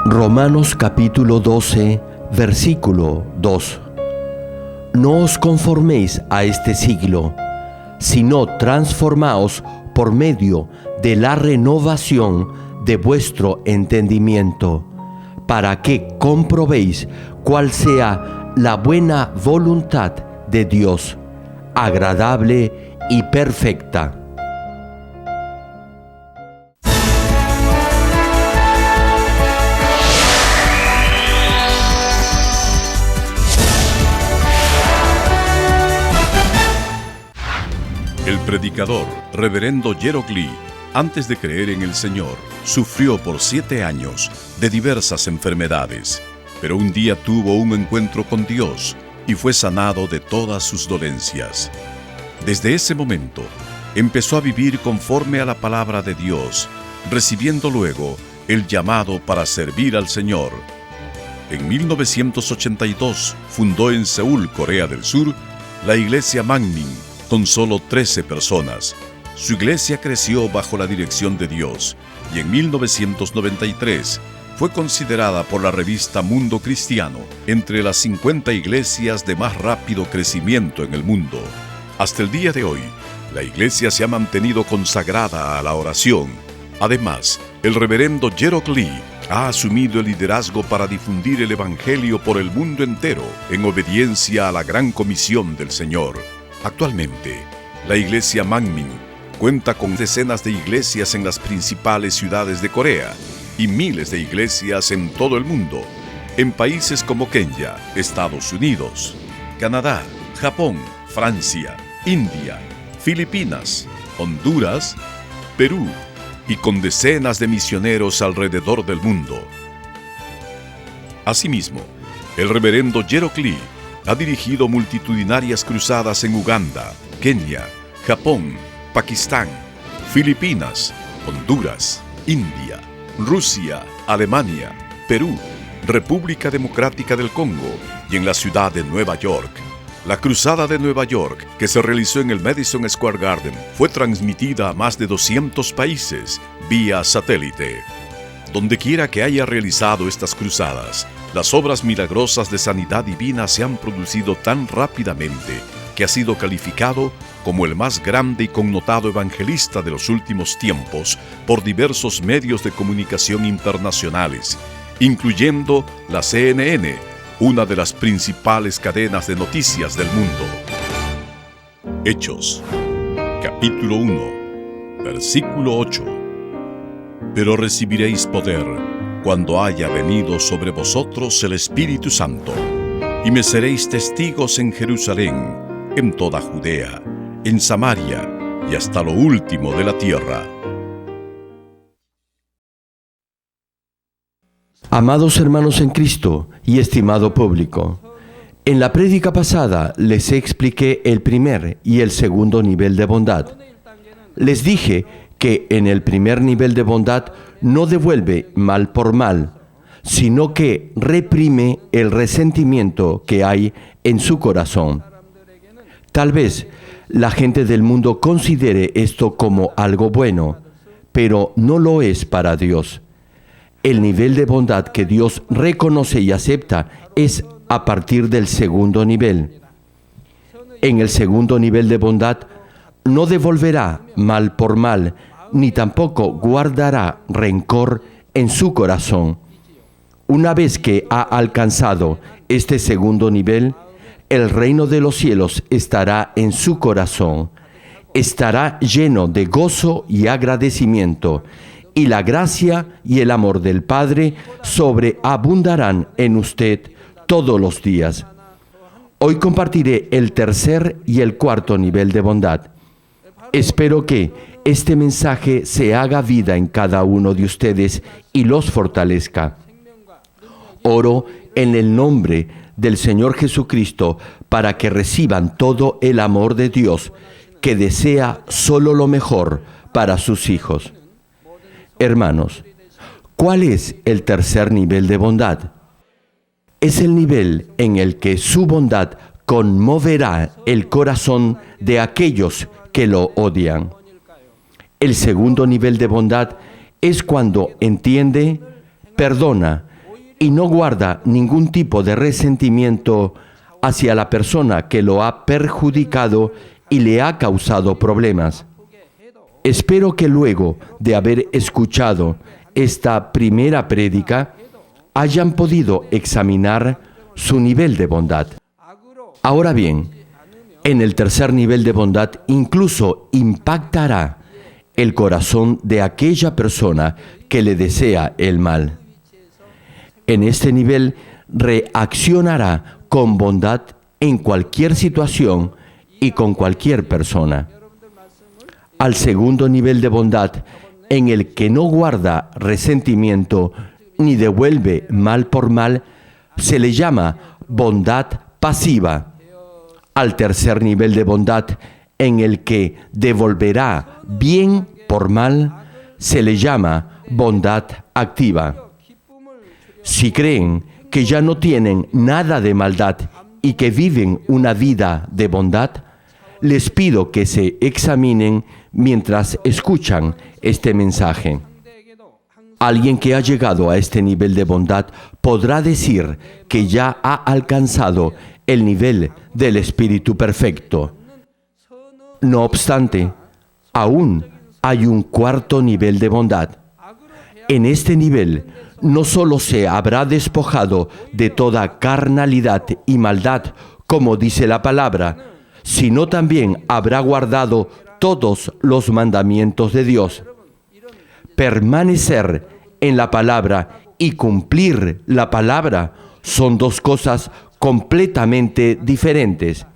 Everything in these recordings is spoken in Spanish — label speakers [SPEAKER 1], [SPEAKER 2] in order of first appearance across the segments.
[SPEAKER 1] Romanos capítulo 12, versículo 2. No os conforméis a este siglo, sino transformaos por medio de la renovación de vuestro entendimiento, para que comprobéis cuál sea la buena voluntad de Dios, agradable y perfecta.
[SPEAKER 2] El predicador, reverendo Gerald Lee, antes de creer en el Señor, sufrió por 7 años de diversas enfermedades, pero un día tuvo un encuentro con Dios y fue sanado de todas sus dolencias. Desde ese momento, empezó a vivir conforme a la palabra de Dios, recibiendo luego el llamado para servir al Señor. En 1982 fundó en Seúl, Corea del Sur, la iglesia Manmin, con solo 13 personas. Su iglesia creció bajo la dirección de Dios y en 1993 fue considerada por la revista Mundo Cristiano entre las 50 iglesias de más rápido crecimiento en el mundo. Hasta el día de hoy, la iglesia se ha mantenido consagrada a la oración. Además, el reverendo Gerald Lee ha asumido el liderazgo para difundir el evangelio por el mundo entero en obediencia a la gran comisión del Señor. Actualmente, la iglesia Manmin cuenta con decenas de iglesias en las principales ciudades de Corea y miles de iglesias en todo el mundo, en países como Kenia, Estados Unidos, Canadá, Japón, Francia, India, Filipinas, Honduras, Perú y con decenas de misioneros alrededor del mundo. Asimismo, el reverendo Gerald Lee ha dirigido multitudinarias cruzadas en Uganda, Kenia, Japón, Pakistán, Filipinas, Honduras, India, Rusia, Alemania, Perú, República Democrática del Congo y en la ciudad de Nueva York. La cruzada de Nueva York, que se realizó en el Madison Square Garden, fue transmitida a más de 200 países vía satélite. Dondequiera que haya realizado estas cruzadas, las obras milagrosas de sanidad divina se han producido tan rápidamente que ha sido calificado como el más grande y connotado evangelista de los últimos tiempos por diversos medios de comunicación internacionales, incluyendo la CNN, una de las principales cadenas de noticias del mundo. Hechos, capítulo 1, versículo 8. Pero recibiréis poder cuando haya venido sobre vosotros el Espíritu Santo, y me seréis testigos en Jerusalén, en toda Judea, en Samaria y hasta lo último de la tierra.
[SPEAKER 1] Amados hermanos en Cristo y estimado público, en la prédica pasada les expliqué el primer y el segundo nivel de bondad. Les dije que en el primer nivel de bondad no devuelve mal por mal, sino que reprime el resentimiento que hay en su corazón. Tal vez la gente del mundo considere esto como algo bueno, pero no lo es para Dios. El nivel de bondad que Dios reconoce y acepta es a partir del segundo nivel. En el segundo nivel de bondad no devolverá mal por mal, ni tampoco guardará rencor en su corazón. Una vez que ha alcanzado este segundo nivel, el reino de los cielos estará en su corazón. Estará lleno de gozo y agradecimiento, y la gracia y el amor del Padre sobreabundarán en usted todos los días. Hoy compartiré el tercer y el cuarto nivel de bondad. Espero que este mensaje se haga vida en cada uno de ustedes y los fortalezca. Oro en el nombre del Señor Jesucristo para que reciban todo el amor de Dios, que desea solo lo mejor para sus hijos. Hermanos, ¿cuál es el tercer nivel de bondad? Es el nivel en el que su bondad conmoverá el corazón de aquellos que lo odian. El segundo nivel de bondad es cuando entiende, perdona y no guarda ningún tipo de resentimiento hacia la persona que lo ha perjudicado y le ha causado problemas. Espero que luego de haber escuchado esta primera prédica hayan podido examinar su nivel de bondad. Ahora bien, en el tercer nivel de bondad incluso impactará el corazón de aquella persona que le desea el mal. En este nivel reaccionará con bondad en cualquier situación y con cualquier persona. Al segundo nivel de bondad, en el que no guarda resentimiento ni devuelve mal por mal, se le llama bondad pasiva. Al tercer nivel de bondad, en el que devolverá bien por mal, se le llama bondad activa. Si creen que ya no tienen nada de maldad y que viven una vida de bondad, les pido que se examinen mientras escuchan este mensaje. Alguien que ha llegado a este nivel de bondad podrá decir que ya ha alcanzado el nivel del Espíritu Perfecto. No obstante, aún hay un cuarto nivel de bondad. En este nivel, no solo se habrá despojado de toda carnalidad y maldad, como dice la palabra, sino también habrá guardado todos los mandamientos de Dios. Permanecer en la palabra y cumplir la palabra son dos cosas completamente diferentes.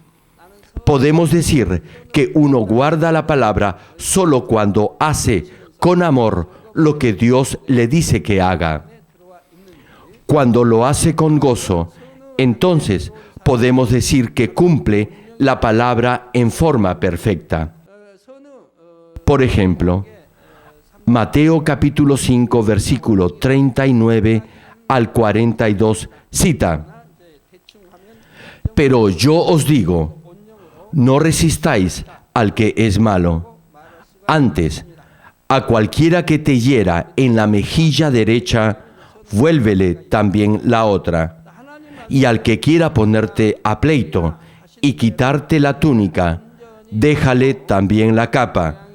[SPEAKER 1] Podemos decir que uno guarda la palabra solo cuando hace con amor lo que Dios le dice que haga. Cuando lo hace con gozo, entonces podemos decir que cumple la palabra en forma perfecta. Por ejemplo, Mateo capítulo 5, versículo 39 al 42 cita: Pero yo os digo, no resistáis al que es malo. Antes, a cualquiera que te hiera en la mejilla derecha, vuélvele también la otra. Y al que quiera ponerte a pleito y quitarte la túnica, déjale también la capa.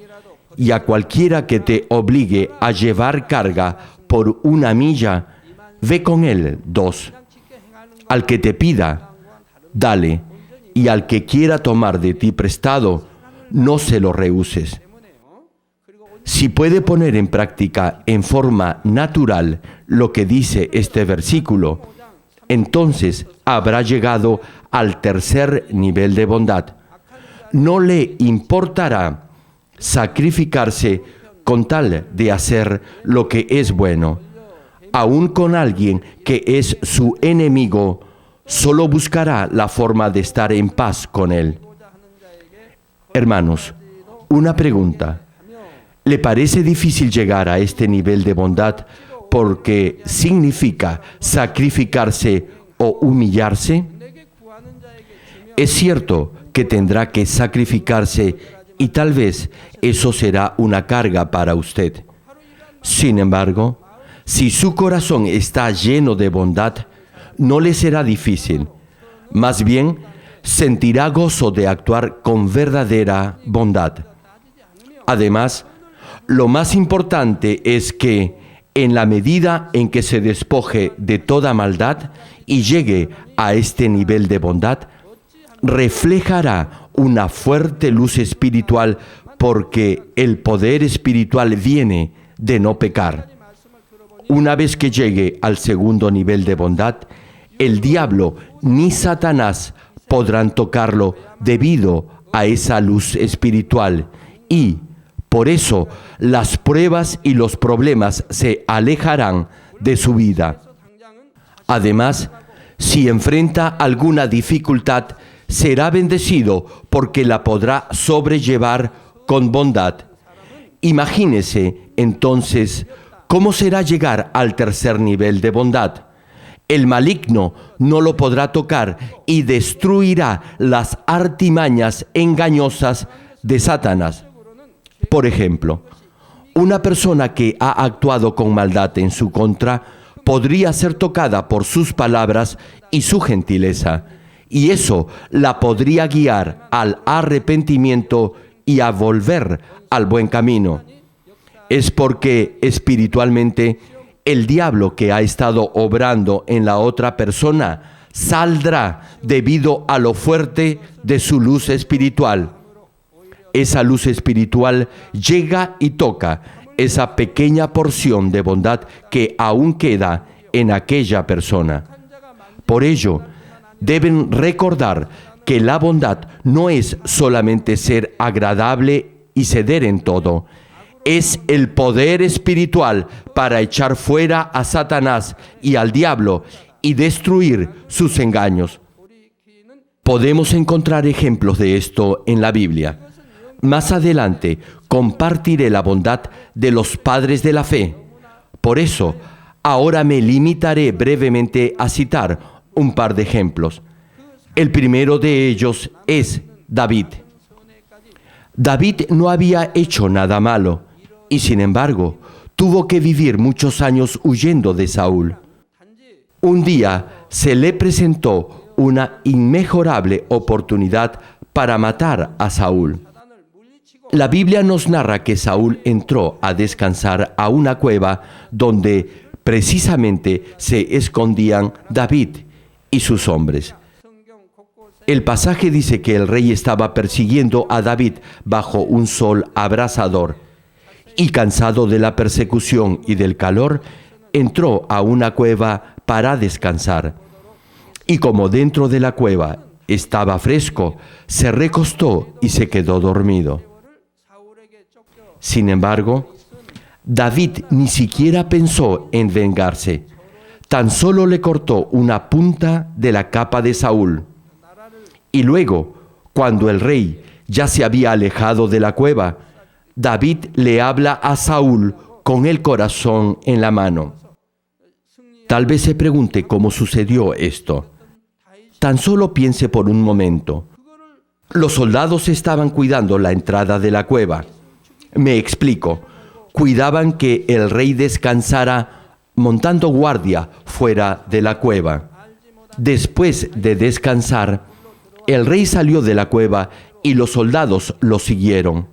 [SPEAKER 1] Y a cualquiera que te obligue a llevar carga por 1 milla, ve con él 2. Al que te pida, dale, y al que quiera tomar de ti prestado, no se lo rehuses. Si puede poner en práctica en forma natural lo que dice este versículo, entonces habrá llegado al tercer nivel de bondad. No le importará sacrificarse con tal de hacer lo que es bueno. Aún con alguien que es su enemigo, solo buscará la forma de estar en paz con él. Hermanos, una pregunta. ¿Le parece difícil llegar a este nivel de bondad porque significa sacrificarse o humillarse? Es cierto que tendrá que sacrificarse y tal vez eso será una carga para usted. Sin embargo, si su corazón está lleno de bondad, no le será difícil. Más bien, sentirá gozo de actuar con verdadera bondad. Además, lo más importante es que, en la medida en que se despoje de toda maldad y llegue a este nivel de bondad, reflejará una fuerte luz espiritual porque el poder espiritual viene de no pecar. Una vez que llegue al segundo nivel de bondad, el diablo ni Satanás podrán tocarlo debido a esa luz espiritual y, por eso, las pruebas y los problemas se alejarán de su vida. Además, si enfrenta alguna dificultad, será bendecido porque la podrá sobrellevar con bondad. Imagínese, entonces, cómo será llegar al tercer nivel de bondad. El maligno no lo podrá tocar y destruirá las artimañas engañosas de Satanás. Por ejemplo, una persona que ha actuado con maldad en su contra podría ser tocada por sus palabras y su gentileza, y eso la podría guiar al arrepentimiento y a volver al buen camino. Es porque espiritualmente el diablo que ha estado obrando en la otra persona saldrá debido a lo fuerte de su luz espiritual. Esa luz espiritual llega y toca esa pequeña porción de bondad que aún queda en aquella persona. Por ello, deben recordar que la bondad no es solamente ser agradable y ceder en todo. Es el poder espiritual para echar fuera a Satanás y al diablo y destruir sus engaños. Podemos encontrar ejemplos de esto en la Biblia. Más adelante compartiré la bondad de los padres de la fe. Por eso, ahora me limitaré brevemente a citar un par de ejemplos. El primero de ellos es David. David no había hecho nada malo y sin embargo tuvo que vivir muchos años huyendo de Saúl. Un día se le presentó una inmejorable oportunidad para matar a Saúl. La Biblia nos narra que Saúl entró a descansar a una cueva donde precisamente se escondían David y sus hombres. El pasaje dice que el rey estaba persiguiendo a David bajo un sol abrasador y cansado de la persecución y del calor, entró a una cueva para descansar. Y como dentro de la cueva estaba fresco, se recostó y se quedó dormido. Sin embargo, David ni siquiera pensó en vengarse. Tan solo le cortó una punta de la capa de Saúl. Y luego, cuando el rey ya se había alejado de la cueva, David le habla a Saúl con el corazón en la mano. Tal vez se pregunte cómo sucedió esto. Tan solo piense por un momento. Los soldados estaban cuidando la entrada de la cueva. Me explico. Cuidaban que el rey descansara montando guardia fuera de la cueva. Después de descansar, el rey salió de la cueva y los soldados lo siguieron.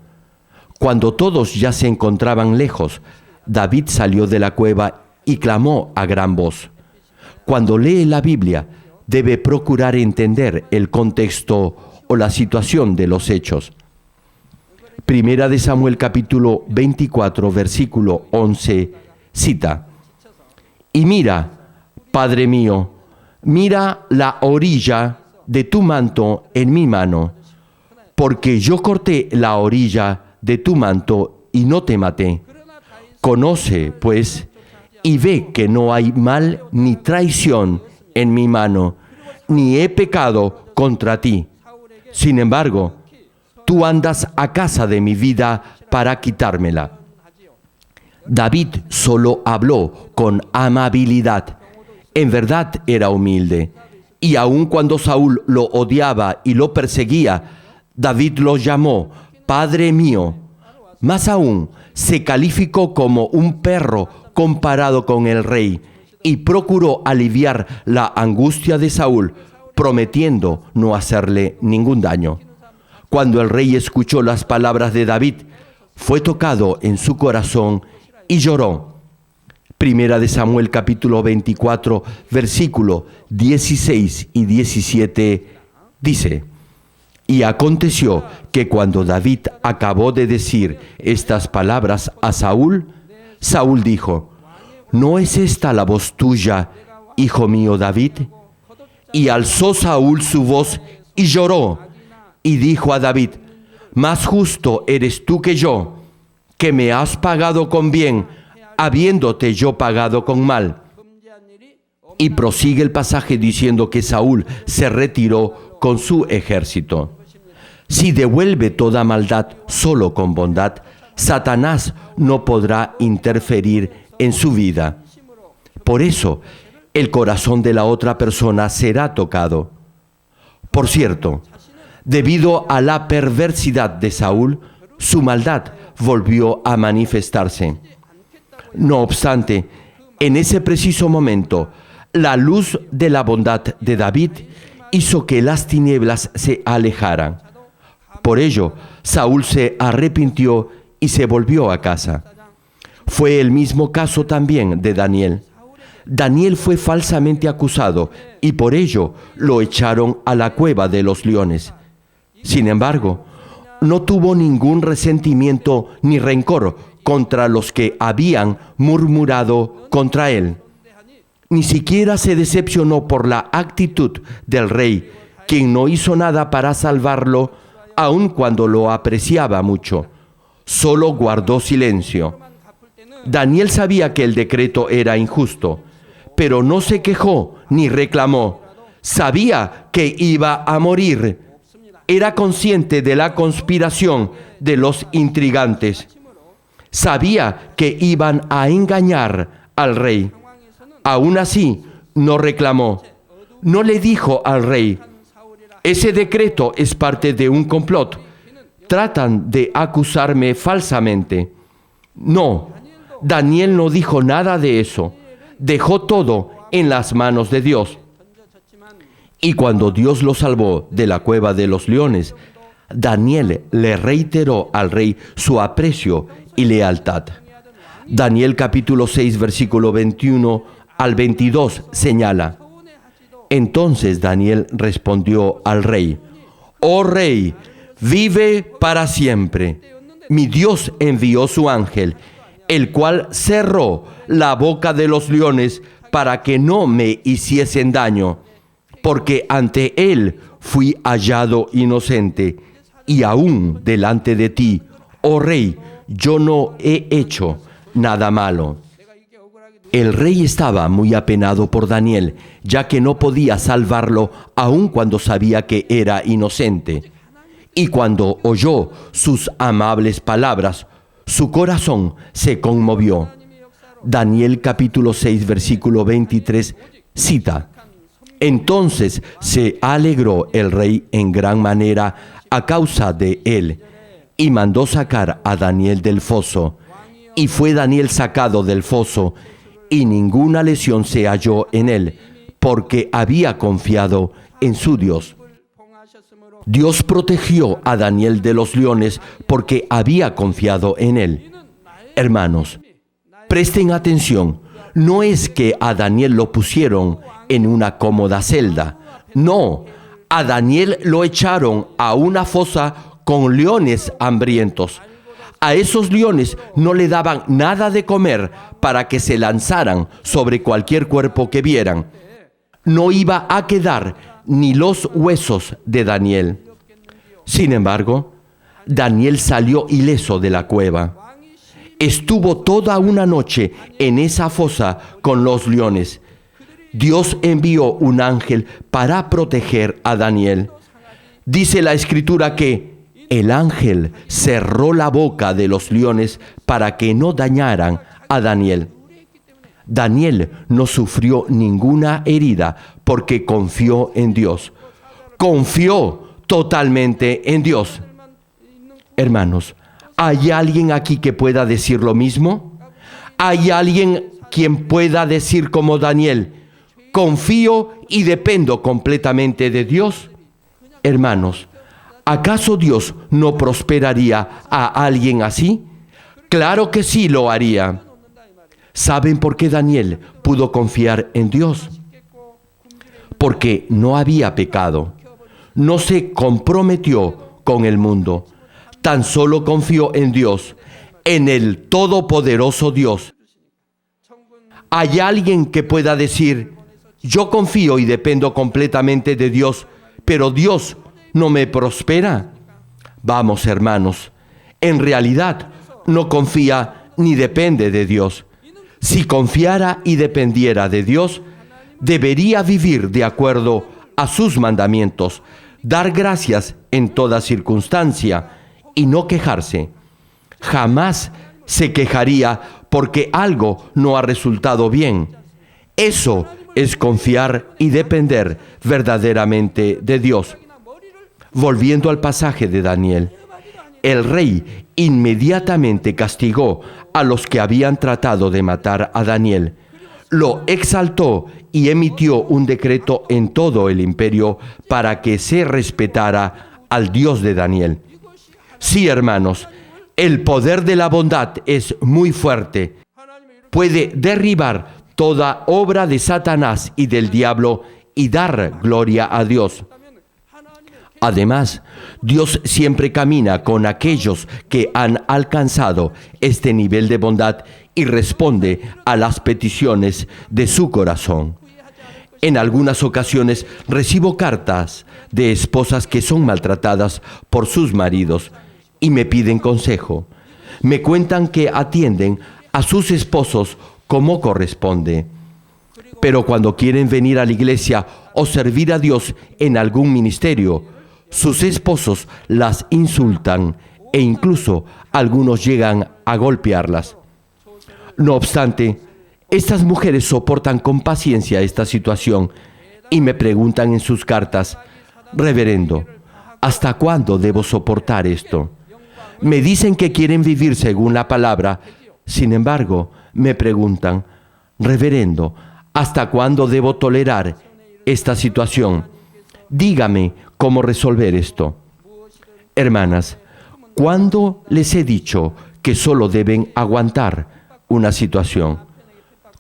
[SPEAKER 1] Cuando todos ya se encontraban lejos, David salió de la cueva y clamó a gran voz. Cuando lee la Biblia, debe procurar entender el contexto o la situación de los hechos. Primera de Samuel capítulo 24, versículo 11, cita: Y mira, Padre mío, mira la orilla de tu manto en mi mano, porque yo corté la orilla de tu manto y no te maté. Conoce, pues, y ve que no hay mal ni traición en mi mano, ni he pecado contra ti. Sin embargo, tú andas a casa de mi vida para quitármela. David solo habló con amabilidad. En verdad era humilde. Y aun cuando Saúl lo odiaba y lo perseguía, David lo llamó Padre mío. Más aún, se calificó como un perro comparado con el rey y procuró aliviar la angustia de Saúl, prometiendo no hacerle ningún daño. Cuando el rey escuchó las palabras de David, fue tocado en su corazón y lloró. Primera de Samuel capítulo 24, versículo 16 y 17 dice: Y aconteció que cuando David acabó de decir estas palabras a Saúl, Saúl dijo: ¿No es esta la voz tuya, hijo mío David? Y alzó Saúl su voz y lloró, y dijo a David: Más justo eres tú que yo, que me has pagado con bien, habiéndote yo pagado con mal. Y prosigue el pasaje diciendo que Saúl se retiró con su ejército. Si devuelve toda maldad solo con bondad, Satanás no podrá interferir en su vida. Por eso, el corazón de la otra persona será tocado. Por cierto, debido a la perversidad de Saúl, su maldad volvió a manifestarse. No obstante, En ese preciso momento, la luz de la bondad de David hizo que las tinieblas se alejaran. Por ello, Saúl se arrepintió y se volvió a casa. Fue el mismo caso también de Daniel. Daniel fue falsamente acusado y por ello lo echaron a la cueva de los leones. Sin embargo, no tuvo ningún resentimiento ni rencor contra los que habían murmurado contra él. Ni siquiera se decepcionó por la actitud del rey, quien no hizo nada para salvarlo, aun cuando lo apreciaba mucho. Solo guardó silencio. Daniel sabía que el decreto era injusto, pero no se quejó ni reclamó. Sabía que iba a morir. Era consciente de la conspiración de los intrigantes. Sabía que iban a engañar al rey. Aún así, no reclamó. No le dijo al rey: ese decreto es parte de un complot. Tratan de acusarme falsamente. No, Daniel no dijo nada de eso. Dejó todo en las manos de Dios. Y cuando Dios lo salvó de la cueva de los leones, Daniel le reiteró al rey su aprecio y lealtad. Daniel capítulo 6, versículo 21 al 22 señala: entonces Daniel respondió al rey: oh rey, vive para siempre. Mi Dios envió su ángel, el cual cerró la boca de los leones para que no me hiciesen daño, porque ante él fui hallado inocente, y aún delante de ti, oh rey, yo no he hecho nada malo. El rey estaba muy apenado por Daniel, ya que no podía salvarlo aun cuando sabía que era inocente. Y cuando oyó sus amables palabras, su corazón se conmovió. Daniel capítulo 6, versículo 23 cita: entonces se alegró el rey en gran manera a causa de él, y mandó sacar a Daniel del foso. Y fue Daniel sacado del foso, y ninguna lesión se halló en él, porque había confiado en su Dios. Dios protegió a Daniel de los leones porque había confiado en él. Hermanos, presten atención. No es que a Daniel lo pusieron en una cómoda celda. No, a Daniel lo echaron a una fosa con leones hambrientos. A esos leones no le daban nada de comer para que se lanzaran sobre cualquier cuerpo que vieran. No iba a quedar ni los huesos de Daniel. Sin embargo, Daniel salió ileso de la cueva. Estuvo toda una noche en esa fosa con los leones. Dios envió un ángel para proteger a Daniel. Dice la Escritura que el ángel cerró la boca de los leones para que no dañaran a Daniel. Daniel no sufrió ninguna herida porque confió en Dios. Confió totalmente en Dios. Hermanos, ¿hay alguien aquí que pueda decir lo mismo? ¿Hay alguien quien pueda decir como Daniel: confío y dependo completamente de Dios? Hermanos, ¿acaso Dios no prosperaría a alguien así? Claro que sí lo haría. ¿Saben por qué Daniel pudo confiar en Dios? Porque no había pecado. No se comprometió con el mundo. Tan solo confió en Dios, en el todopoderoso Dios. ¿Hay alguien que pueda decir: yo confío y dependo completamente de Dios, pero Dios no me prospera? Vamos, hermanos, en realidad no confía ni depende de Dios. Si confiara y dependiera de Dios, debería vivir de acuerdo a sus mandamientos, dar gracias en toda circunstancia y no quejarse. Jamás se quejaría porque algo no ha resultado bien. Eso es confiar y depender verdaderamente de Dios. Volviendo al pasaje de Daniel, el rey inmediatamente castigó a los que habían tratado de matar a Daniel. lo exaltó y emitió un decreto en todo el imperio para que se respetara al Dios de Daniel. Sí, hermanos, el poder de la bondad es muy fuerte. Puede derribar toda obra de Satanás y del diablo y dar gloria a Dios. Además, Dios siempre camina con aquellos que han alcanzado este nivel de bondad y responde a las peticiones de su corazón. En algunas ocasiones recibo cartas de esposas que son maltratadas por sus maridos y me piden consejo. Me cuentan que atienden a sus esposos como corresponde. Pero cuando quieren venir a la iglesia o servir a Dios en algún ministerio, sus esposos las insultan e incluso algunos llegan a golpearlas. No obstante, estas mujeres soportan con paciencia esta situación y me preguntan en sus cartas: Reverendo, ¿hasta cuándo debo soportar esto? Me dicen que quieren vivir según la palabra. Sin embargo, me preguntan: Reverendo, ¿hasta cuándo debo tolerar esta situación? Dígame cómo resolver esto. Hermanas, ¿cuándo les he dicho que solo deben aguantar una situación?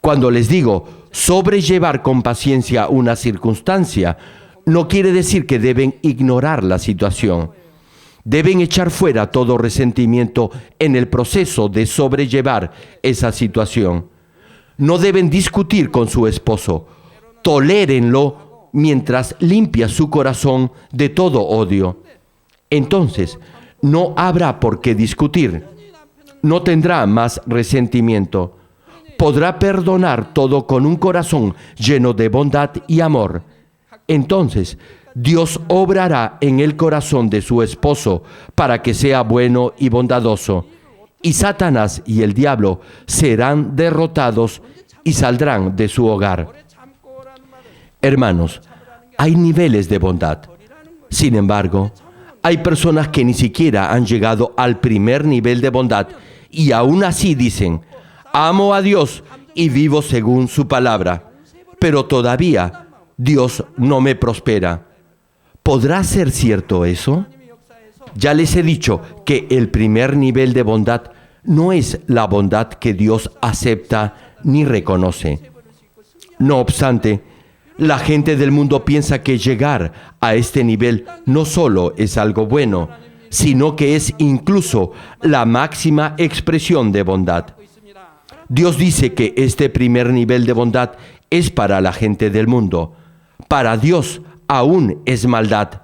[SPEAKER 1] Cuando les digo sobrellevar con paciencia una circunstancia, no quiere decir que deben ignorar la situación. Deben echar fuera todo resentimiento en el proceso de sobrellevar esa situación. No deben discutir con su esposo. Tolérenlo mientras limpia su corazón de todo odio. Entonces, no habrá por qué discutir. No tendrá más resentimiento. Podrá perdonar todo con un corazón lleno de bondad y amor. Entonces, Dios obrará en el corazón de su esposo para que sea bueno y bondadoso. Y Satanás y el diablo serán derrotados y saldrán de su hogar. Hermanos, hay niveles de bondad. Sin embargo, hay personas que ni siquiera han llegado al primer nivel de bondad y aún así dicen: amo a Dios y vivo según su palabra, pero todavía Dios no me prospera. ¿Podrá ser cierto eso? Ya les he dicho que el primer nivel de bondad no es la bondad que Dios acepta ni reconoce. No obstante, la gente del mundo piensa que llegar a este nivel no solo es algo bueno, sino que es incluso la máxima expresión de bondad. Dios dice que este primer nivel de bondad es para la gente del mundo. Para Dios aún es maldad.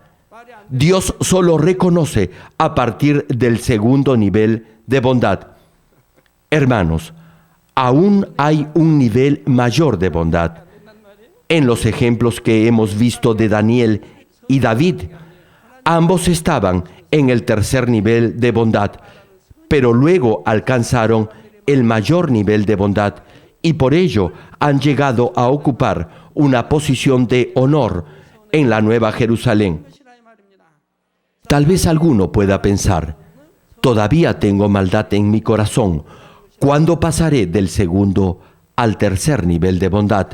[SPEAKER 1] Dios solo reconoce a partir del segundo nivel de bondad. Hermanos, aún hay un nivel mayor de bondad. En los ejemplos que hemos visto de Daniel y David, ambos estaban en el tercer nivel de bondad, pero luego alcanzaron el mayor nivel de bondad y por ello han llegado a ocupar una posición de honor en la Nueva Jerusalén. Tal vez alguno pueda pensar: todavía tengo maldad en mi corazón. ¿Cuándo pasaré del segundo al tercer nivel de bondad?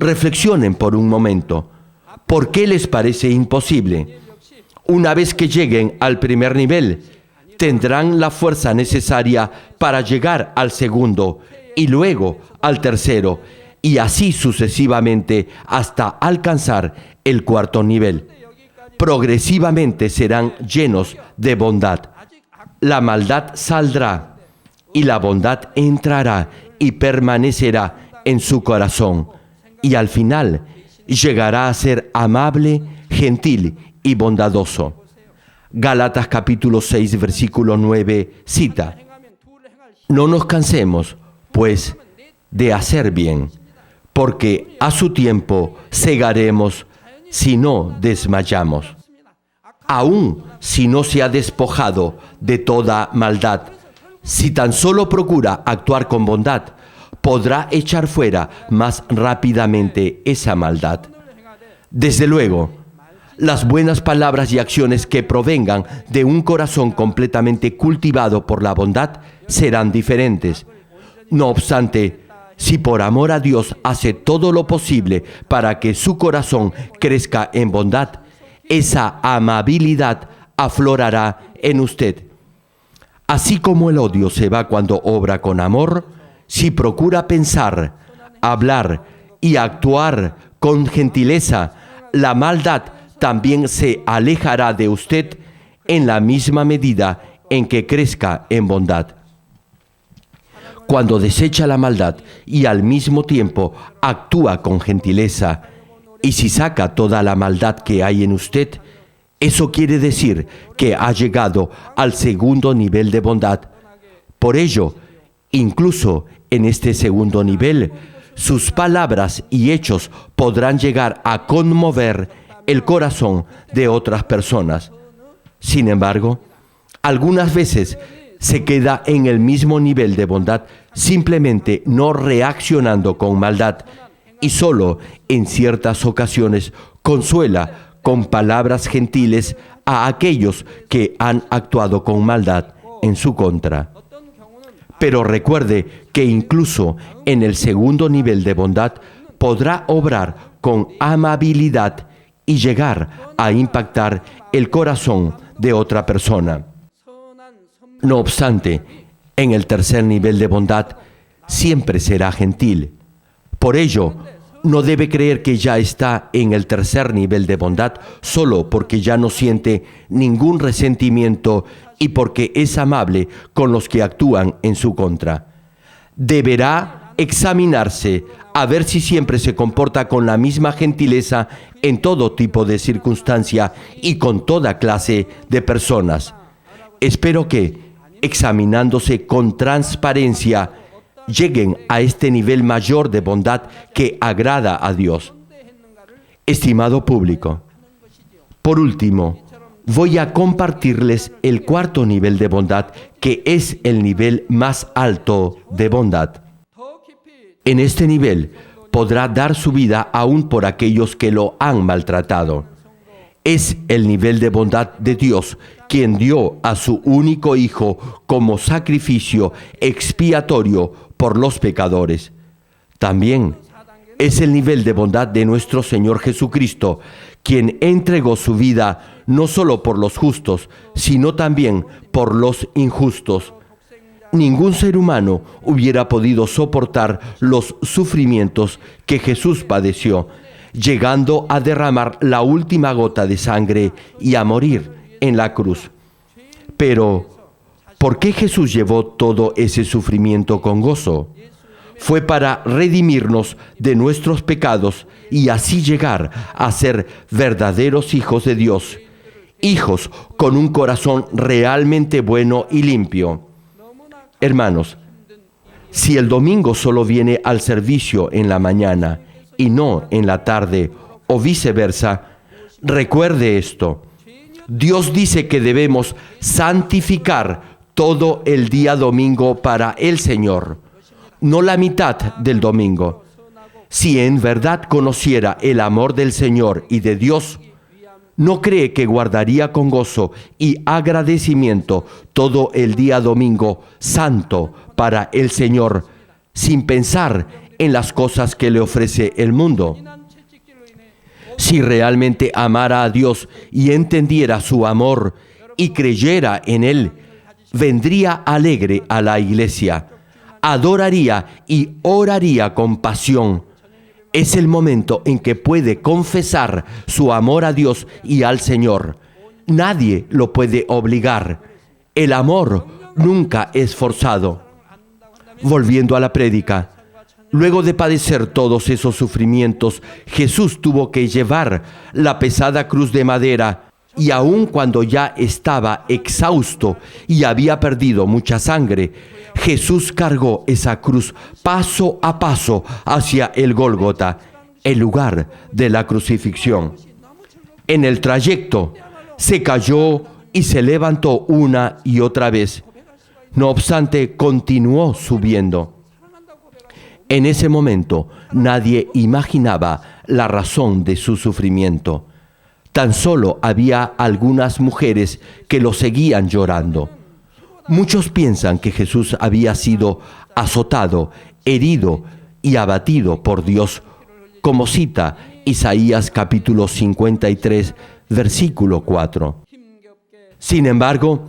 [SPEAKER 1] Reflexionen por un momento. ¿Por qué les parece imposible? Una vez que lleguen al primer nivel, tendrán la fuerza necesaria para llegar al segundo y luego al tercero, y así sucesivamente hasta alcanzar el cuarto nivel. Progresivamente serán llenos de bondad. La maldad saldrá y la bondad entrará y permanecerá en su corazón. Y al final llegará a ser amable, gentil y bondadoso. Gálatas capítulo 6, versículo 9 cita: no nos cansemos, pues, de hacer bien, porque a su tiempo segaremos si no desmayamos. Aún si no se ha despojado de toda maldad, si tan solo procura actuar con bondad, podrá echar fuera más rápidamente esa maldad. Desde luego, las buenas palabras y acciones que provengan de un corazón completamente cultivado por la bondad serán diferentes. No obstante, Si por amor a Dios hace todo lo posible para que su corazón crezca en bondad, esa amabilidad aflorará en usted. Así como el odio se va cuando obra con amor, si procura pensar, hablar y actuar con gentileza, la maldad también se alejará de usted en la misma medida en que crezca en bondad. Cuando desecha la maldad y al mismo tiempo actúa con gentileza, y si saca toda la maldad que hay en usted, eso quiere decir que ha llegado al segundo nivel de bondad. Por ello, incluso en este segundo nivel, sus palabras y hechos podrán llegar a conmover el corazón de otras personas. Sin embargo, algunas veces se queda en el mismo nivel de bondad, simplemente no reaccionando con maldad, y solo en ciertas ocasiones consuela con palabras gentiles a aquellos que han actuado con maldad en su contra. Pero recuerde que incluso en el segundo nivel de bondad podrá obrar con amabilidad y llegar a impactar el corazón de otra persona. No obstante, en el tercer nivel de bondad siempre será gentil. Por ello, no debe creer que ya está en el tercer nivel de bondad solo porque ya no siente ningún resentimiento y porque es amable con los que actúan en su contra. Deberá examinarse a ver si siempre se comporta con la misma gentileza en todo tipo de circunstancia y con toda clase de personas. Espero que, examinándose con transparencia, lleguen a este nivel mayor de bondad que agrada a Dios. Estimado público, por último, voy a compartirles el cuarto nivel de bondad, que es el nivel más alto de bondad. En este nivel podrá dar su vida aún por aquellos que lo han maltratado. Es el nivel de bondad de Dios, quien dio a su único Hijo como sacrificio expiatorio por los pecadores. También es el nivel de bondad de nuestro Señor Jesucristo, quien entregó su vida no solo por los justos, sino también por los injustos. Ningún ser humano hubiera podido soportar los sufrimientos que Jesús padeció, llegando a derramar la última gota de sangre y a morir en la cruz. Pero, ¿por qué Jesús llevó todo ese sufrimiento con gozo? Fue para redimirnos de nuestros pecados y así llegar a ser verdaderos hijos de Dios, hijos con un corazón realmente bueno y limpio. Hermanos, si el domingo solo viene al servicio en la mañana y no en la tarde, o viceversa, recuerde esto: Dios dice que debemos santificar todo el día domingo para el Señor, no la mitad del domingo. Si en verdad conociera el amor del Señor y de Dios, ¿no cree que guardaría con gozo y agradecimiento todo el día domingo santo para el Señor, sin pensar en las cosas que le ofrece el mundo? Si realmente amara a Dios y entendiera su amor y creyera en Él, vendría alegre a la iglesia, adoraría y oraría con pasión. Es el momento en que puede confesar su amor a Dios y al Señor. Nadie lo puede obligar. El amor nunca es forzado. Volviendo a la prédica, luego de padecer todos esos sufrimientos, Jesús tuvo que llevar la pesada cruz de madera, y aun cuando ya estaba exhausto y había perdido mucha sangre, Jesús cargó esa cruz paso a paso hacia el Gólgota, el lugar de la crucifixión. En el trayecto se cayó y se levantó una y otra vez. No obstante, continuó subiendo. En ese momento nadie imaginaba la razón de su sufrimiento. Tan solo había algunas mujeres que lo seguían llorando. Muchos piensan que Jesús había sido azotado, herido y abatido por Dios, como cita Isaías capítulo 53, versículo 4. Sin embargo,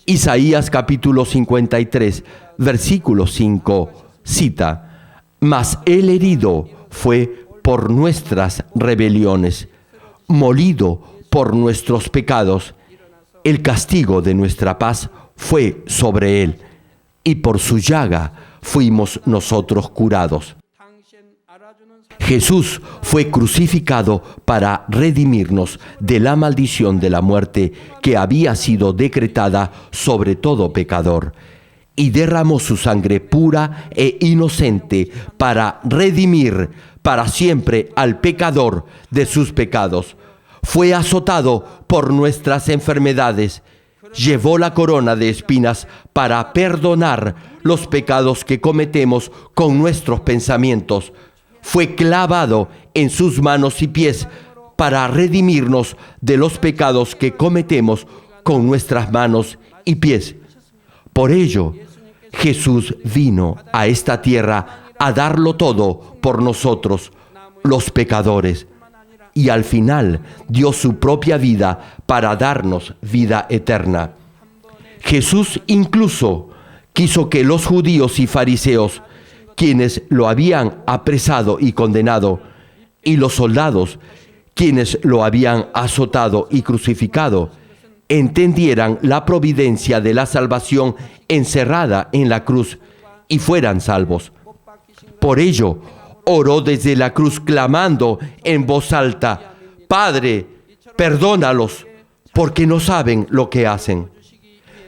[SPEAKER 1] Isaías capítulo 53, versículo 5 cita: mas el herido fue por nuestras rebeliones, molido por nuestros pecados. El castigo de nuestra paz fue sobre él, y por su llaga fuimos nosotros curados. Jesús fue crucificado para redimirnos de la maldición de la muerte que había sido decretada sobre todo pecador, y derramó su sangre pura e inocente para redimir para siempre al pecador de sus pecados. Fue azotado por nuestras enfermedades, llevó la corona de espinas para perdonar los pecados que cometemos con nuestros pensamientos. Fue clavado en sus manos y pies para redimirnos de los pecados que cometemos con nuestras manos y pies. Por ello, Jesús vino a esta tierra a darlo todo por nosotros, los pecadores, y al final dio su propia vida para darnos vida eterna. Jesús incluso quiso que los judíos y fariseos, quienes lo habían apresado y condenado, y los soldados, quienes lo habían azotado y crucificado, entendieran la providencia de la salvación encerrada en la cruz y fueran salvos. Por ello, oró desde la cruz clamando en voz alta: Padre, perdónalos, porque no saben lo que hacen.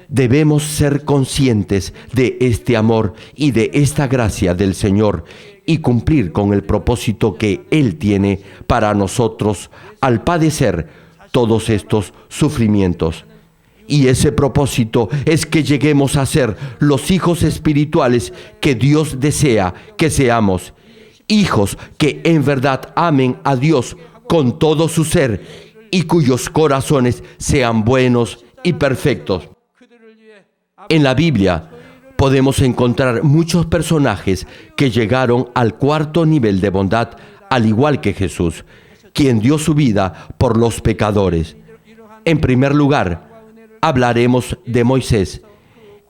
[SPEAKER 1] Debemos ser conscientes de este amor y de esta gracia del Señor y cumplir con el propósito que Él tiene para nosotros al padecer todos estos sufrimientos. Y ese propósito es que lleguemos a ser los hijos espirituales que Dios desea que seamos. Hijos que en verdad amen a Dios con todo su ser y cuyos corazones sean buenos y perfectos. En la Biblia podemos encontrar muchos personajes que llegaron al cuarto nivel de bondad, al igual que Jesús, quien dio su vida por los pecadores. En primer lugar, hablaremos de Moisés.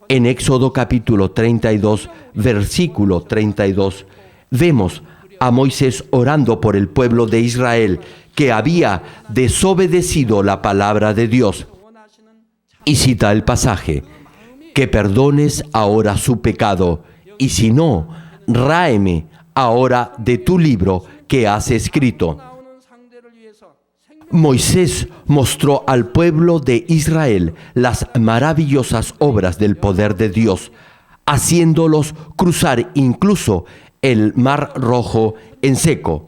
[SPEAKER 1] En Éxodo capítulo 32, versículo 32, vemos a Moisés orando por el pueblo de Israel que había desobedecido la palabra de Dios. Y cita el pasaje: que perdones ahora su pecado, y si no, ráeme ahora de tu libro que has escrito. Moisés mostró al pueblo de Israel las maravillosas obras del poder de Dios, haciéndolos cruzar incluso el Mar Rojo en seco.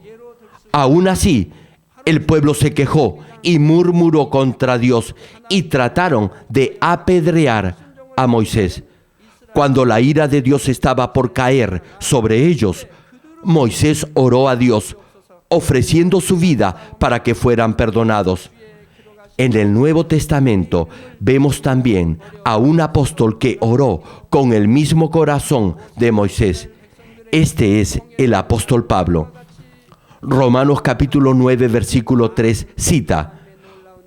[SPEAKER 1] Aún así, el pueblo se quejó y murmuró contra Dios y trataron de apedrear a Moisés. Cuando la ira de Dios estaba por caer sobre ellos, Moisés oró a Dios, ofreciendo su vida para que fueran perdonados. En el Nuevo Testamento vemos también a un apóstol que oró con el mismo corazón de Moisés. Este es el apóstol Pablo. Romanos capítulo 9, versículo 3 cita: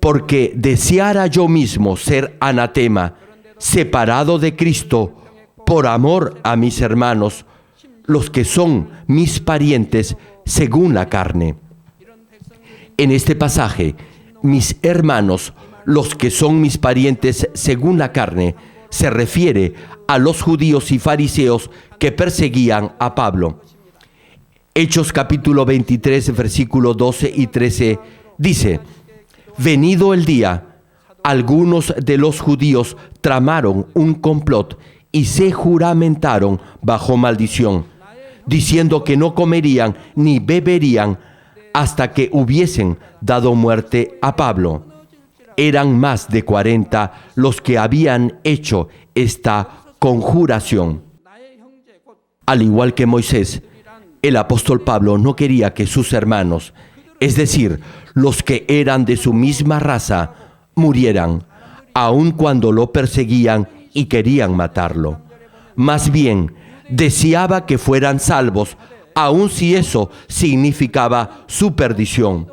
[SPEAKER 1] porque deseara yo mismo ser anatema, separado de Cristo, por amor a mis hermanos, los que son mis parientes según la carne. En este pasaje, mis hermanos, los que son mis parientes según la carne, se refiere a los judíos y fariseos que perseguían a Pablo. Hechos capítulo 23, versículo 12 y 13 dice: venido el día, algunos de los judíos tramaron un complot y se juramentaron bajo maldición, diciendo que no comerían ni beberían hasta que hubiesen dado muerte a Pablo. Eran más de 40 los que habían hecho esta conjuración. Al igual que Moisés, el apóstol Pablo no quería que sus hermanos, es decir, los que eran de su misma raza, murieran, aun cuando lo perseguían y querían matarlo. Más bien, deseaba que fueran salvos aun si eso significaba su perdición.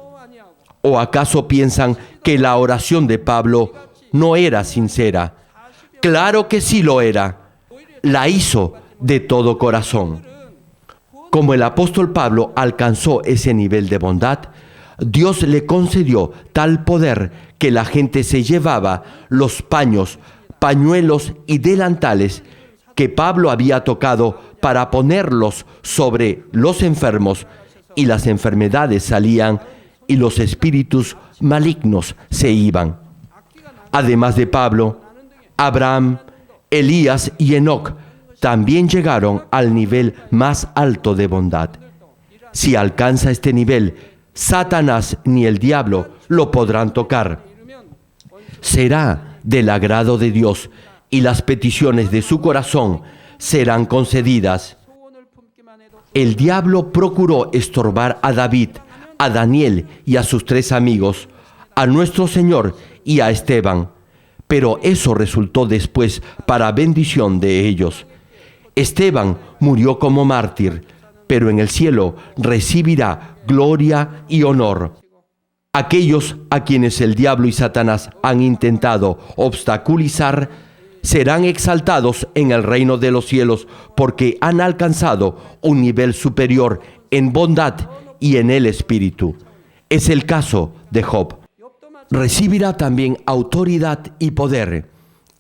[SPEAKER 1] ¿O acaso piensan que la oración de Pablo no era sincera? Claro que sí lo era. La hizo de todo corazón. Como el apóstol Pablo alcanzó ese nivel de bondad, Dios le concedió tal poder que la gente se llevaba los pañuelos y delantales que Pablo había tocado para ponerlos sobre los enfermos, y las enfermedades salían y los espíritus malignos se iban. Además de Pablo, Abraham, Elías y Enoc también llegaron al nivel más alto de bondad. Si alcanza este nivel, Satanás ni el diablo lo podrán tocar. Será del agrado de Dios y las peticiones de su corazón serán concedidas. El diablo procuró estorbar a David, a Daniel y a sus 3 amigos, a nuestro Señor y a Esteban, pero eso resultó después para bendición de ellos. Esteban murió como mártir, pero en el cielo recibirá gloria y honor. Aquellos a quienes el diablo y Satanás han intentado obstaculizar serán exaltados en el reino de los cielos porque han alcanzado un nivel superior en bondad y en el espíritu. Es el caso de Job. Recibirá también autoridad y poder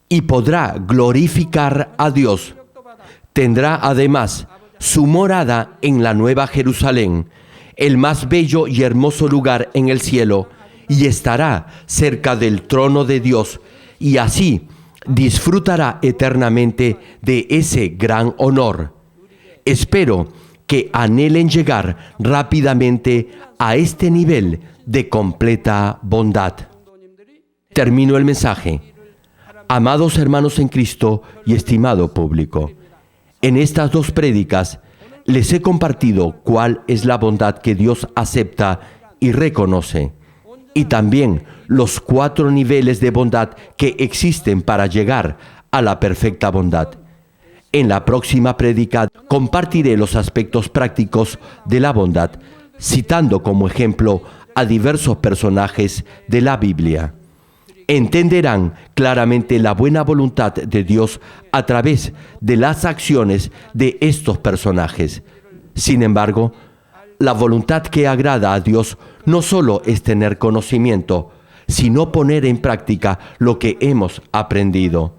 [SPEAKER 1] y podrá glorificar a Dios. Tendrá además su morada en la Nueva Jerusalén, el más bello y hermoso lugar en el cielo, y estará cerca del trono de Dios, y así disfrutará eternamente de ese gran honor. Espero que anhelen llegar rápidamente a este nivel de completa bondad. Termino el mensaje. Amados hermanos en Cristo y estimado público, en estas 2 prédicas les he compartido cuál es la bondad que Dios acepta y reconoce, y también los 4 niveles de bondad que existen para llegar a la perfecta bondad. En la próxima prédica compartiré los aspectos prácticos de la bondad, citando como ejemplo a diversos personajes de la Biblia. Entenderán claramente la buena voluntad de Dios a través de las acciones de estos personajes. Sin embargo, la voluntad que agrada a Dios no solo es tener conocimiento, sino poner en práctica lo que hemos aprendido.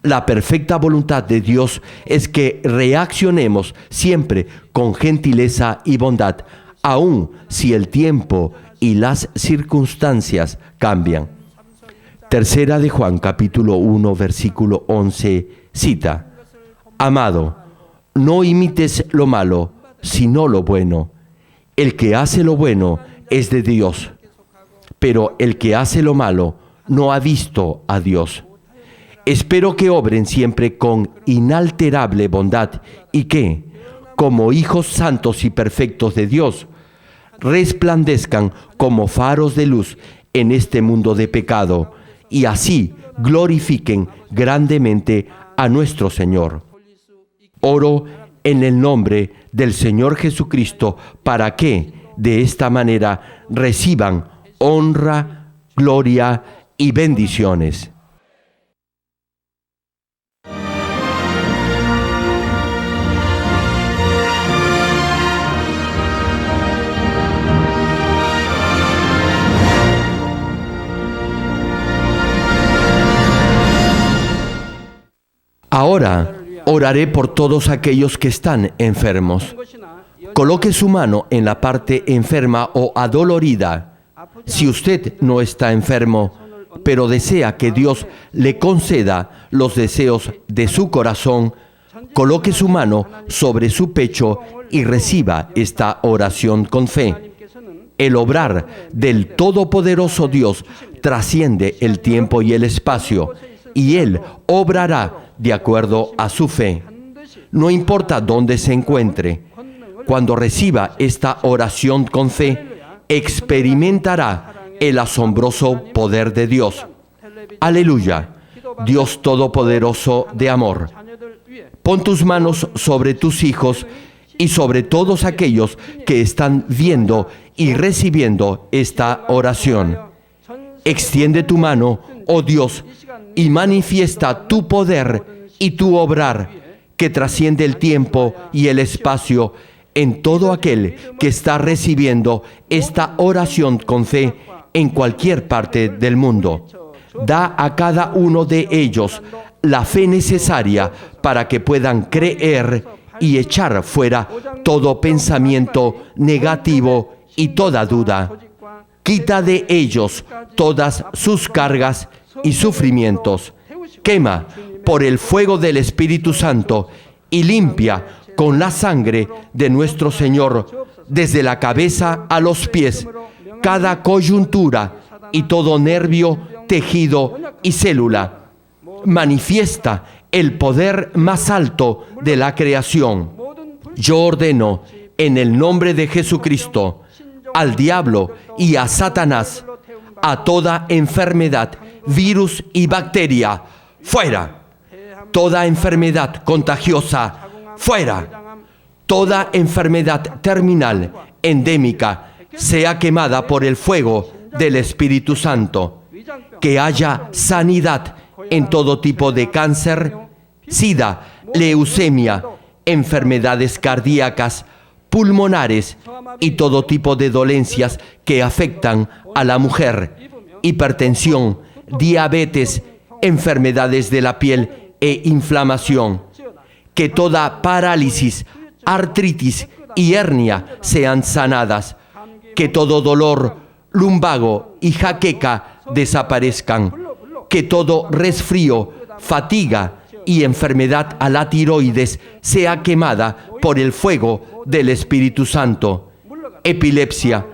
[SPEAKER 1] La perfecta voluntad de Dios es que reaccionemos siempre con gentileza y bondad, aun si el tiempo y las circunstancias cambian. Tercera de Juan, capítulo 1, versículo 11, cita: Amado, no imites lo malo, sino lo bueno. El que hace lo bueno es de Dios, pero el que hace lo malo no ha visto a Dios. Espero que obren siempre con inalterable bondad y que, como hijos santos y perfectos de Dios, resplandezcan como faros de luz en este mundo de pecado, y así glorifiquen grandemente a nuestro Señor. Oro en el nombre del Señor Jesucristo para que, de esta manera, reciban honra, gloria y bendiciones. Ahora oraré por todos aquellos que están enfermos. Coloque su mano en la parte enferma o adolorida. Si usted no está enfermo, pero desea que Dios le conceda los deseos de su corazón, coloque su mano sobre su pecho y reciba esta oración con fe. El obrar del Todopoderoso Dios trasciende el tiempo y el espacio, y Él obrará de acuerdo a su fe. No importa dónde se encuentre, cuando reciba esta oración con fe, experimentará el asombroso poder de Dios. Aleluya, Dios Todopoderoso de amor. Pon tus manos sobre tus hijos y sobre todos aquellos que están viendo y recibiendo esta oración. Extiende tu mano, oh Dios, y manifiesta tu poder y tu obrar, que trasciende el tiempo y el espacio, en todo aquel que está recibiendo esta oración con fe en cualquier parte del mundo. Da a cada uno de ellos la fe necesaria para que puedan creer y echar fuera todo pensamiento negativo y toda duda. Quita de ellos todas sus cargas y sufrimientos. Quema por el fuego del Espíritu Santo y limpia con la sangre de nuestro Señor, desde la cabeza a los pies, cada coyuntura y todo nervio, tejido y célula. Manifiesta el poder más alto de la creación. Yo ordeno, en el nombre de Jesucristo, al diablo y a Satanás, a toda enfermedad, virus y bacteria, fuera. Toda enfermedad contagiosa, fuera. Toda enfermedad terminal, endémica, sea quemada por el fuego del Espíritu Santo. Que haya sanidad en todo tipo de cáncer, sida, leucemia, enfermedades cardíacas, pulmonares y todo tipo de dolencias que afectan a la mujer, hipertensión, diabetes, enfermedades de la piel e inflamación. Que toda parálisis, artritis y hernia sean sanadas. Que todo dolor, lumbago y jaqueca desaparezcan. Que todo resfrío, fatiga y enfermedad a la tiroides sea quemada por el fuego del Espíritu Santo. Epilepsia,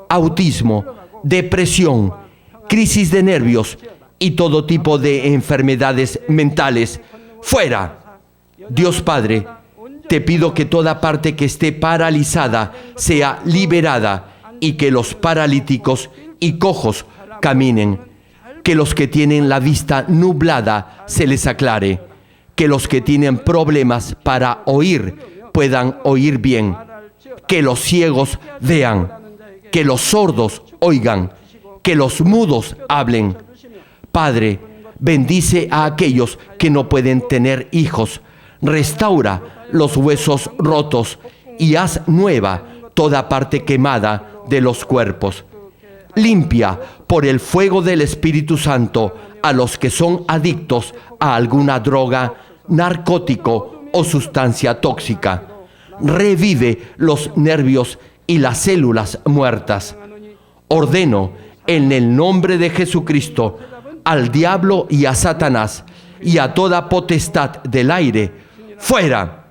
[SPEAKER 1] autismo, depresión, crisis de nervios y todo tipo de enfermedades mentales, fuera. Dios Padre, te pido que toda parte que esté paralizada sea liberada y que los paralíticos y cojos caminen. Que los que tienen la vista nublada se les aclare. Que los que tienen problemas para oír puedan oír bien. Que los ciegos vean. Que los sordos oigan. Que los mudos hablen. Padre, bendice a aquellos que no pueden tener hijos. Restaura los huesos rotos y haz nueva toda parte quemada de los cuerpos. Limpia por el fuego del Espíritu Santo a los que son adictos a alguna droga, narcótico o sustancia tóxica. Revive los nervios y las células muertas. Ordeno en el nombre de Jesucristo al diablo y a Satanás y a toda potestad del aire, fuera.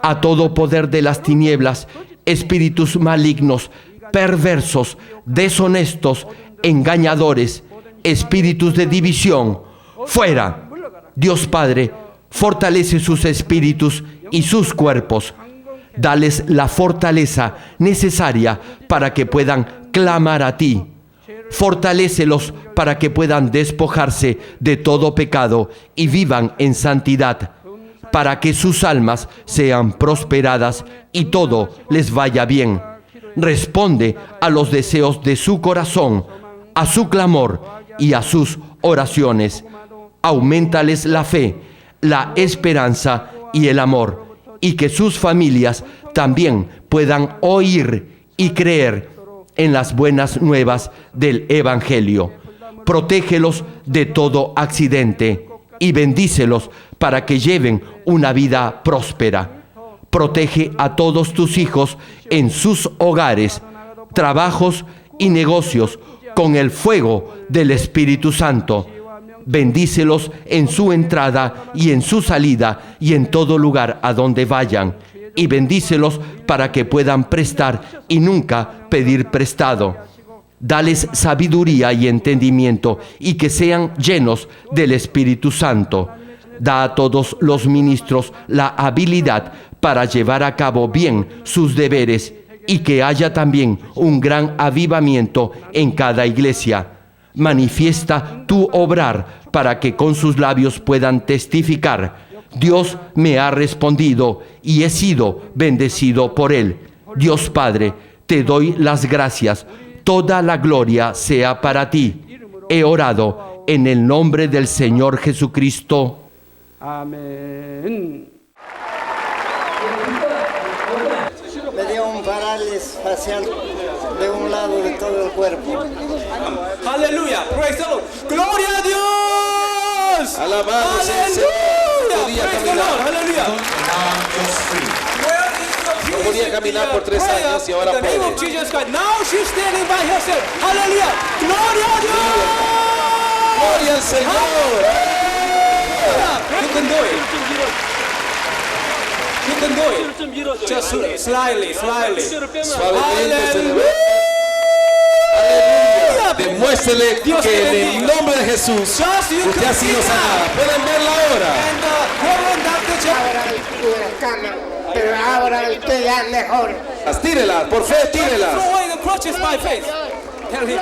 [SPEAKER 1] A todo poder de las tinieblas, espíritus malignos, perversos, deshonestos, engañadores, espíritus de división, fuera. Dios Padre, fortalece sus espíritus y sus cuerpos. Dales la fortaleza necesaria para que puedan clamar a ti. Fortalécelos para que puedan despojarse de todo pecado y vivan en santidad, para que sus almas sean prosperadas y todo les vaya bien. Responde a los deseos de su corazón, a su clamor y a sus oraciones. Auméntales la fe, la esperanza y el amor, y que sus familias también puedan oír y creer en las buenas nuevas del Evangelio. Protégelos de todo accidente y bendícelos para que lleven una vida próspera. Protege a todos tus hijos en sus hogares, trabajos y negocios con el fuego del Espíritu Santo. Bendícelos en su entrada y en su salida y en todo lugar a donde vayan. Y bendícelos para que puedan prestar y nunca pedir prestado. Dales sabiduría y entendimiento y que sean llenos del Espíritu Santo. Da a todos los ministros la habilidad para llevar a cabo bien sus deberes y que haya también un gran avivamiento en cada iglesia. Manifiesta tu obrar para que con sus labios puedan testificar Dios me ha respondido y he sido bendecido por Él. Dios Padre, te doy las gracias. Toda la gloria sea para ti. He orado en el nombre del Señor Jesucristo.
[SPEAKER 3] Amén.
[SPEAKER 4] Me dio un parálisis facial de un lado de todo el cuerpo.
[SPEAKER 3] Aleluya. Praise the Lord. Gloria a Dios.
[SPEAKER 5] Alabado sea el Señor. Podía
[SPEAKER 3] Praise the
[SPEAKER 5] caminar.
[SPEAKER 3] Lord. Aleluya.
[SPEAKER 5] No podía caminar por 3 años y ahora
[SPEAKER 3] In the name
[SPEAKER 5] puede.
[SPEAKER 3] of Jesus Christ. Now she's standing by herself. Aleluya. Gloria a Dios.
[SPEAKER 5] Gloria al Señor.
[SPEAKER 3] You can do it. You can do it. Just slightly.
[SPEAKER 5] Suavemente se
[SPEAKER 3] Aleluya.
[SPEAKER 5] debe. Aleluya. Demuéstrele
[SPEAKER 3] Dios te
[SPEAKER 5] que en el
[SPEAKER 3] bendiga.
[SPEAKER 5] nombre de Jesús
[SPEAKER 3] Just you
[SPEAKER 5] usted ha
[SPEAKER 3] can
[SPEAKER 5] sido
[SPEAKER 3] see
[SPEAKER 5] sanada.
[SPEAKER 3] now.
[SPEAKER 5] Pueden verla ahora.
[SPEAKER 3] And Reverend Dr. Jack.
[SPEAKER 4] Ahora la cama, pero ahora estoy ya mejor.
[SPEAKER 5] Tírelas, por fe, tírelas.
[SPEAKER 3] Throw away the crutches by faith. Tell him.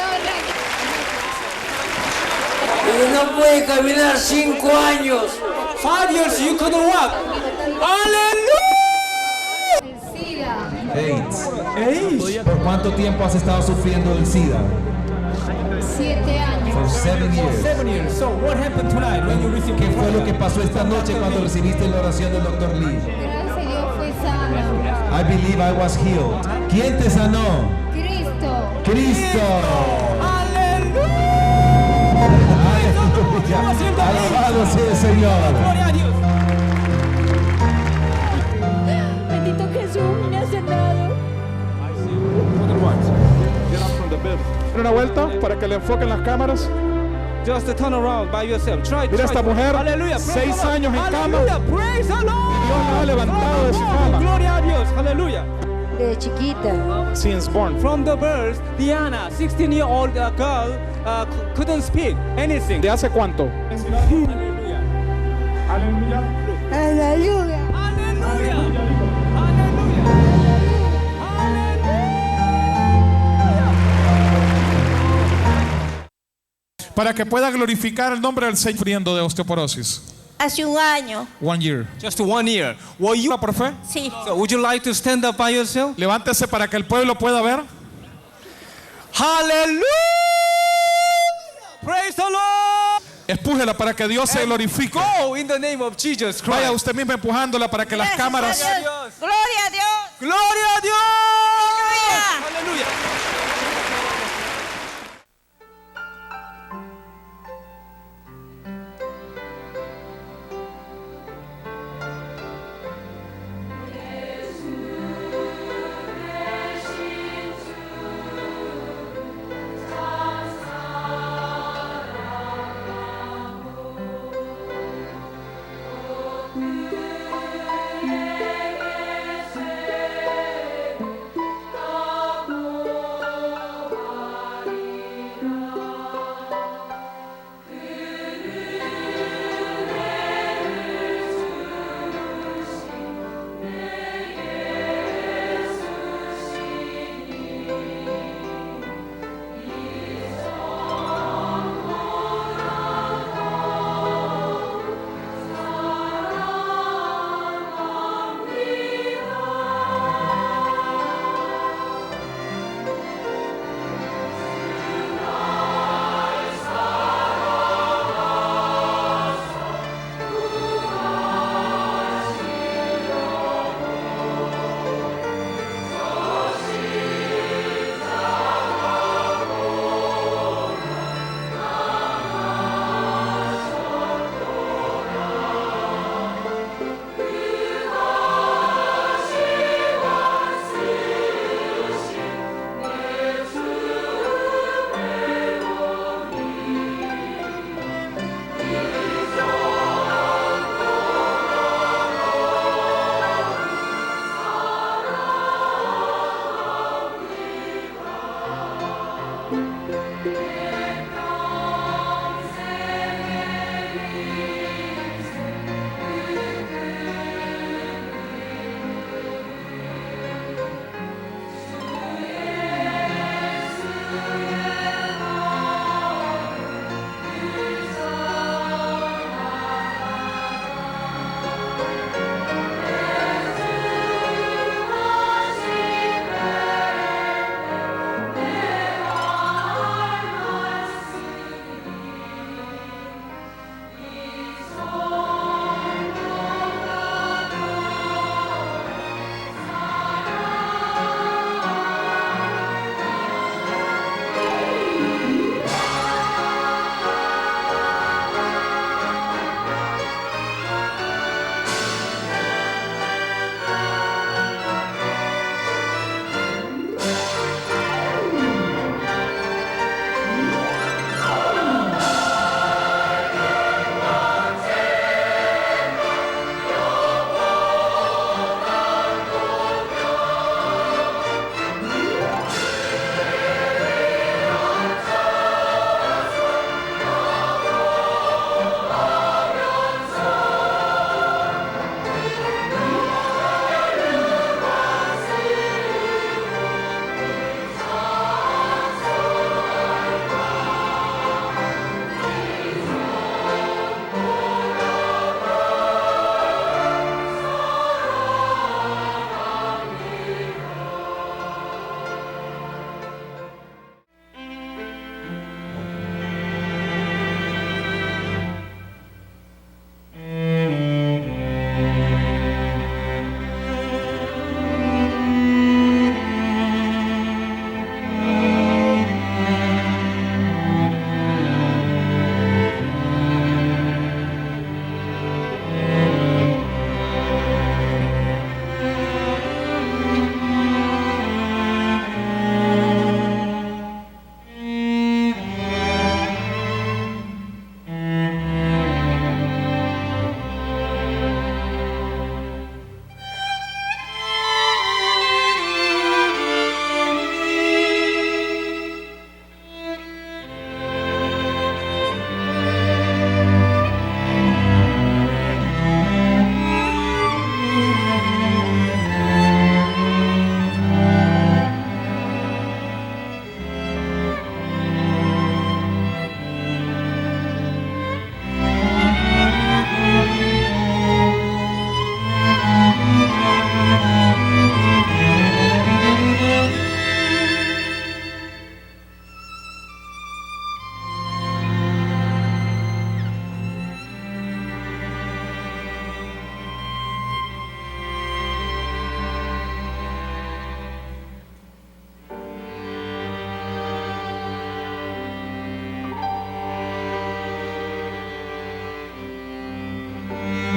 [SPEAKER 6] No puede caminar 5 años.
[SPEAKER 3] 5 years you couldn't walk. Hallelujah.
[SPEAKER 7] AIDS. ¿Por cuánto tiempo has estado sufriendo del SIDA?
[SPEAKER 8] 7 años.
[SPEAKER 7] For 7 years.
[SPEAKER 3] 7 years. So what happened tonight when you received
[SPEAKER 7] ¿Qué fue lo que pasó esta noche cuando recibiste la oración del Dr. Lee?
[SPEAKER 8] Gracias a Dios fue sano.
[SPEAKER 7] I believe I was healed. ¿Quién te sanó?
[SPEAKER 8] Cristo.
[SPEAKER 7] Cristo.
[SPEAKER 3] Aleluya.
[SPEAKER 7] Alabado sea el Señor.
[SPEAKER 3] Gloria a Dios.
[SPEAKER 8] Bendito Jesús me ha sanado.
[SPEAKER 9] Den una vuelta para que le enfoquen las cámaras.
[SPEAKER 3] Just to turn around by yourself. Try.
[SPEAKER 9] Mira esta mujer,
[SPEAKER 3] Hallelujah.
[SPEAKER 9] 6 años en cama.
[SPEAKER 3] Hallelujah. Praise the Lord.
[SPEAKER 9] Dios la ha levantado de su cama.
[SPEAKER 3] Gloria a Dios. Hallelujah.
[SPEAKER 8] De chiquita.
[SPEAKER 9] Since born.
[SPEAKER 3] From the birth, Diana, 16-year-old girl, couldn't speak anything.
[SPEAKER 9] ¿De hace cuánto?
[SPEAKER 3] Hallelujah.
[SPEAKER 9] Aleluya.
[SPEAKER 8] Aleluya.
[SPEAKER 3] Hallelujah. Hallelujah.
[SPEAKER 9] Para que pueda glorificar el nombre del Señor sufriendo de osteoporosis.
[SPEAKER 10] Hace un año.
[SPEAKER 9] 1 year.
[SPEAKER 3] Just 1 year. Were you?
[SPEAKER 9] ¿Por fe?
[SPEAKER 10] Sí.
[SPEAKER 3] So would you like to stand up by yourself?
[SPEAKER 9] Levántese para que el pueblo pueda ver.
[SPEAKER 3] Hallelujah. Praise the Lord.
[SPEAKER 9] Empújela para que Dios se glorifique.
[SPEAKER 3] Go in the name of Jesus Christ.
[SPEAKER 9] Vaya usted mismo empujándola para que las
[SPEAKER 10] Gracias
[SPEAKER 9] cámaras.
[SPEAKER 10] a Dios. Gloria a Dios.
[SPEAKER 3] Gloria a Dios.
[SPEAKER 10] Aleluya.
[SPEAKER 3] Aleluya.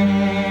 [SPEAKER 11] Aleluya.